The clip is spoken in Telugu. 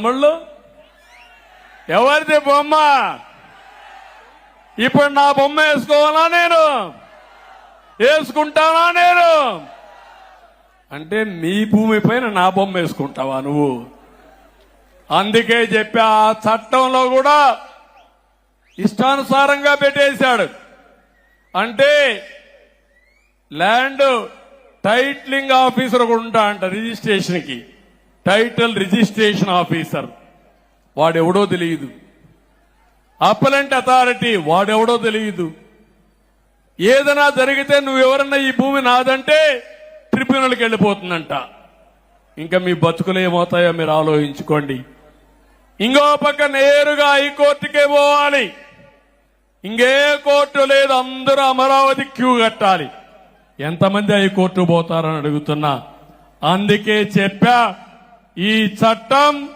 తమ్ముళ్ళు ఎవరిది బొమ్మ? ఇప్పుడు నా బొమ్మ వేసుకోవాలా? నేను వేసుకుంటానా? నేను అంటే నీ భూమి పైన నా బొమ్మ వేసుకుంటావా నువ్వు? అందుకే చెప్పా, ఆ చట్టంలో కూడా ఇష్టానుసారంగా పెట్టేశాడు. అంటే ల్యాండ్ టైటిలింగ్ ఆఫీసర్ కూడా ఉంటా అంట రిజిస్ట్రేషన్ కి. టైటిల్ రిజిస్ట్రేషన్ ఆఫీసర్ వాడెవడో తెలియదు. అప్పలెంట్ అథారిటీ వాడెవడో తెలియదు. ఏదైనా జరిగితే నువ్వెవరన్నా ఈ భూమి నాదంటే ట్రిబ్యునల్కి వెళ్ళిపోతుందంట. ఇంకా మీ బతుకులు ఏమవుతాయో మీరు ఆలోచించుకోండి. ఇంకో పక్క నేరుగా హైకోర్టుకే పోవాలి. ఇంకే కోర్టు లేదు, అందరూ అమరావతి క్యూ కట్టాలి. ఎంతమంది హైకోర్టు పోతారని అడుగుతున్నా. అందుకే చెప్పా, ఈ చట్టం